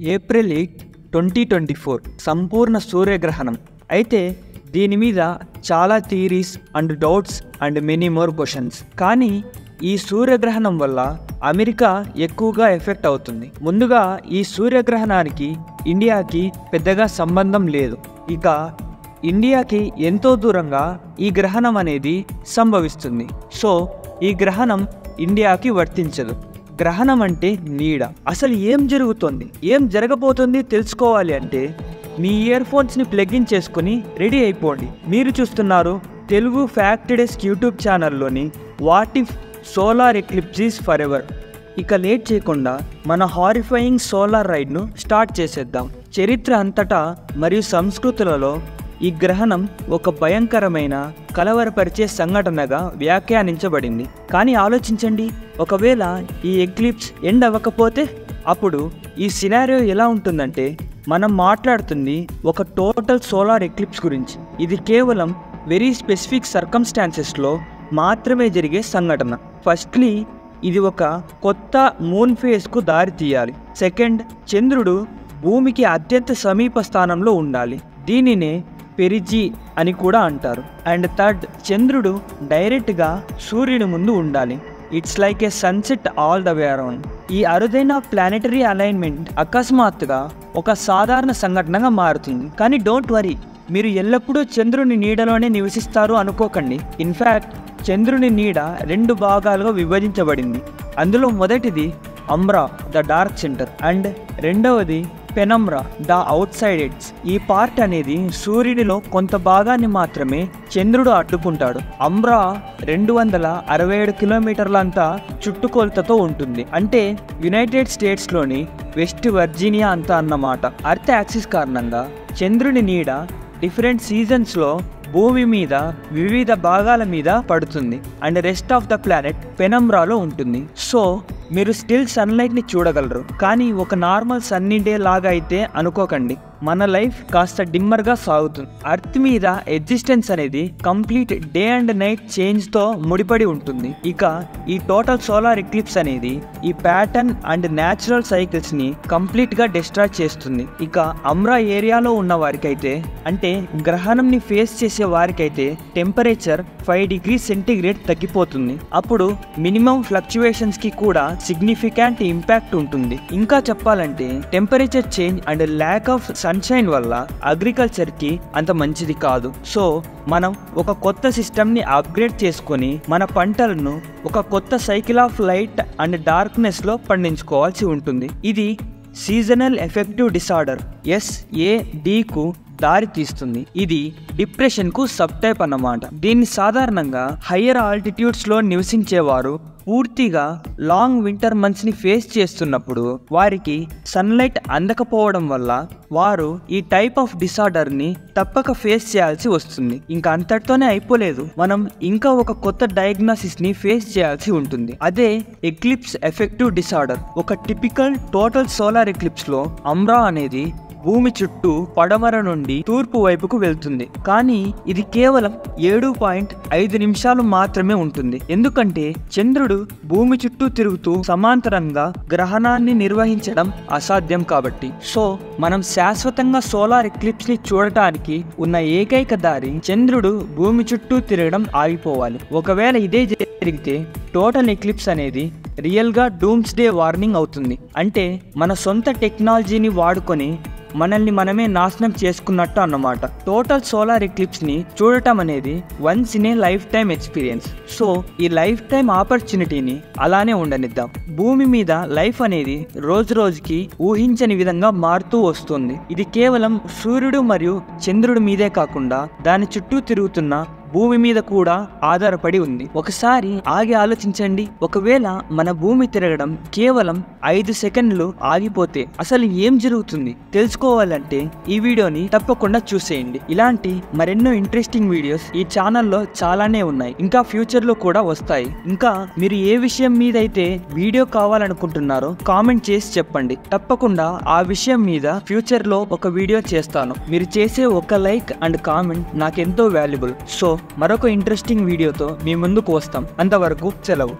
April 8, 2024 సంపూర్ణ సూర్యగ్రహణం. అయితే దీని మీద చాలా theories and doubts and many more questions. కానీ ఈ సూర్యగ్రహణం వల్ల అమెరికా ఎక్కువగా ఎఫెక్ట్ అవుతుంది. ముందుగా ఈ సూర్యగ్రహణానికి ఇండియాకి పెద్దగా సంబంధం లేదు. ఇక ఇండియాకి ఎంతో దూరంగా ఈ గ్రహణం అనేది సంభవిస్తుంది. సో ఈ గ్రహణం ఇండియాకి వర్తించదు. గ్రహణం అంటే నీడ. అసలు ఏం జరుగుతుంది, ఏం జరగబోతుంది తెలుసుకోవాలి అంటే మీ ఇయర్ ఫోన్స్ని ప్లగిన్ చేసుకుని రెడీ అయిపోండి. మీరు చూస్తున్నారు తెలుగు ఫ్యాక్ట్ డెస్క్ యూట్యూబ్ ఛానల్లోని what if solar eclipse forever. ఇక లేట్ చేయకుండా మన హారిఫైయింగ్ సోలార్ రైడ్ను స్టార్ట్ చేసేద్దాం. చరిత్ర అంతటా మరియు సంస్కృతులలో ఈ గ్రహణం ఒక భయంకరమైన కలవరపరిచే సంఘటనగా వ్యాఖ్యానించబడింది. కానీ ఆలోచించండి, ఒకవేళ ఈ ఎక్లిప్స్ ఎండ్ అవ్వకపోతే అప్పుడు ఈ సినారియో ఎలా ఉంటుందంటే, మనం మాట్లాడుతుంది ఒక టోటల్ సోలార్ ఎక్లిప్స్ గురించి. ఇది కేవలం వెరీ స్పెసిఫిక్ సర్కమ్స్టాన్సెస్లో మాత్రమే జరిగే సంఘటన. ఫస్ట్లీ ఇది ఒక కొత్త మూన్ ఫేజ్కు దారి తీయాలి. సెకండ్, చంద్రుడు భూమికి అత్యంత సమీప స్థానంలో ఉండాలి. దీనినే పెరిజీ అని కూడా అంటారు. అండ్ థర్డ్, చంద్రుడు డైరెక్ట్గా సూర్యుని ముందు ఉండాలి. It's like A sunset all the way around. ఈ అరుదైన ప్లానెటరీ అలైన్మెంట్ అకస్మాత్తుగా ఒక సాధారణ సంఘటనగా మారుతుంది. కానీ డోంట్ వరీ, మీరు ఎల్లప్పుడూ చంద్రుని నీడలోనే నివసిస్తారు అనుకోకండి. ఇన్ఫ్యాక్ట్ చంద్రుని నీడ 2 భాగాలుగా విభజించబడింది. అందులో మొదటిది అంబ్రా, ద డార్క్ సెంటర్, అండ్ రెండవది పెనమ్రా, ద అవుట్ సైడ్ ఎడ్జ్. ఈ పార్ట్ అనేది సూర్యుడిలో కొంత భాగాన్ని మాత్రమే చంద్రుడు అడ్డుకుంటాడు. అంబ్రా 267 కిలోమీటర్లంతా చుట్టుకొలతతో ఉంటుంది. అంటే యునైటెడ్ స్టేట్స్లోని వెస్ట్ వర్జీనియా అంతా అన్నమాట. అర్త్ యాక్సిస్ కారణంగా చంద్రుని నీడ డిఫరెంట్ సీజన్స్లో భూమి మీద వివిధ భాగాల మీద పడుతుంది. And rest of the planet పెనమ్రాలో ఉంటుంది. సో మీరు స్టిల్ సన్లైట్ని చూడగలరు. కానీ ఒక నార్మల్ సన్నీ డే లాగా అయితే అనుకోకండి. మన లైఫ్ కాస్త డిమ్మర్గా సాగుతుంది. అర్త్ మీద ఎగ్జిస్టెన్స్ అనేది కంప్లీట్ డే అండ్ నైట్ చేంజ్తో ముడిపడి ఉంటుంది. ఇక ఈ టోటల్ సోలార్ ఎక్లిప్స్ అనేది ఈ ప్యాటర్న్ అండ్ న్యాచురల్ సైకిల్స్ని కంప్లీట్గా డిస్ట్రాయ్ చేస్తుంది. ఇక అమ్రా ఏరియాలో ఉన్న వారికైతే, అంటే గ్రహణంని ఫేస్ చేసే వారికైతే టెంపరేచర్ 5 degrees సెంటీగ్రేడ్ తగ్గిపోతుంది. అప్పుడు మినిమం ఫ్లక్చువేషన్స్కి కూడా సిగ్నిఫికెంట్ ఇంపాక్ట్ ఉంటుంది. ఇంకా చెప్పాలంటే temperature change and lack of sunshine వల్ల అగ్రికల్చర్కి అంత మంచిది కాదు. సో మనం ఒక కొత్త సిస్టమ్ని అప్గ్రేడ్ చేసుకొని మన పంటలను ఒక కొత్త సైకిల్ ఆఫ్ లైట్ అండ్ డార్క్నెస్లో పండించుకోవాల్సి ఉంటుంది. ఇది సీజనల్ ఎఫెక్టివ్ డిసార్డర్ SADకు దారి తీస్తుంది. ఇది డిప్రెషన్కు సబ్ టైప్ అన్నమాట. దీన్ని సాధారణంగా హయ్యర్ ఆల్టిట్యూడ్స్లో నివసించేవారు పూర్తిగా లాంగ్ వింటర్ మంత్స్ని ఫేస్ చేస్తున్నప్పుడు వారికి సన్లైట్ అందకపోవడం వల్ల వారు ఈ టైప్ ఆఫ్ డిసార్డర్ని తప్పక ఫేస్ చేయాల్సి వస్తుంది. ఇంకా అంతటితోనే అయిపోలేదు, మనం ఇంకా ఒక కొత్త డయాగ్నోసిస్ని ఫేస్ చేయాల్సి ఉంటుంది. అదే ఎక్లిప్స్ ఎఫెక్టివ్ డిసార్డర్. ఒక టిపికల్ టోటల్ సోలార్ ఎక్లిప్స్లో అంబ్రా అనేది భూమి చుట్టూ పడమర నుండి తూర్పు వైపుకు వెళ్తుంది. కానీ ఇది కేవలం 7.5 నిమిషాలు మాత్రమే ఉంటుంది. ఎందుకంటే చంద్రుడు భూమి చుట్టూ తిరుగుతూ సమాంతరంగా గ్రహణాన్ని నిర్వహించడం అసాధ్యం కాబట్టి. సో మనం శాశ్వతంగా సోలార్ ఎక్లిప్స్ ని చూడటానికి ఉన్న ఏకైక దారి చంద్రుడు భూమి చుట్టూ తిరగడం ఆగిపోవాలి. ఒకవేళ ఇదే జరిగితే టోటల్ ఎక్లిప్స్ అనేది రియల్గా డూమ్స్ డే వార్నింగ్ అవుతుంది. అంటే మన సొంత టెక్నాలజీని వాడుకొని మనల్ని మనమే నాశనం చేసుకున్నట్టు అన్నమాట. టోటల్ సోలార్ ఎక్లిప్స్ని చూడటం అనేది once in a life time experience. So ఈ లైఫ్ టైమ్ ఆపర్చునిటీని అలానే ఉండనిద్దాం. భూమి మీద లైఫ్ అనేది రోజు రోజుకి ఊహించని విధంగా మారుతూ వస్తుంది. ఇది కేవలం సూర్యుడు మరియు చంద్రుడి మీదే కాకుండా దాని చుట్టూ తిరుగుతున్న భూమి మీద కూడా ఆధారపడి ఉంది. ఒకసారి ఆగి ఆలోచించండి, ఒకవేళ మన భూమి తిరగడం కేవలం 5 సెకండ్లు ఆగిపోతే అసలు ఏం జరుగుతుంది తెలుసుకోవాలంటే ఈ వీడియోని తప్పకుండా చూసేయండి. ఇలాంటి మరెన్నో ఇంట్రెస్టింగ్ వీడియోస్ ఈ ఛానల్లో చాలానే ఉన్నాయి, ఇంకా ఫ్యూచర్లో కూడా వస్తాయి. ఇంకా మీరు ఏ విషయం మీద అయితే వీడియో కావాలనుకుంటున్నారో కామెంట్ చేసి చెప్పండి. తప్పకుండా ఆ విషయం మీద ఫ్యూచర్లో ఒక వీడియో చేస్తాను. మీరు చేసే ఒక లైక్ అండ్ కామెంట్ నాకెంతో వాల్యుబుల్. సో మరొక ఇంట్రెస్టింగ్ వీడియోతో మీ ముందుకు వస్తాం. అంతవరకు సెలవు.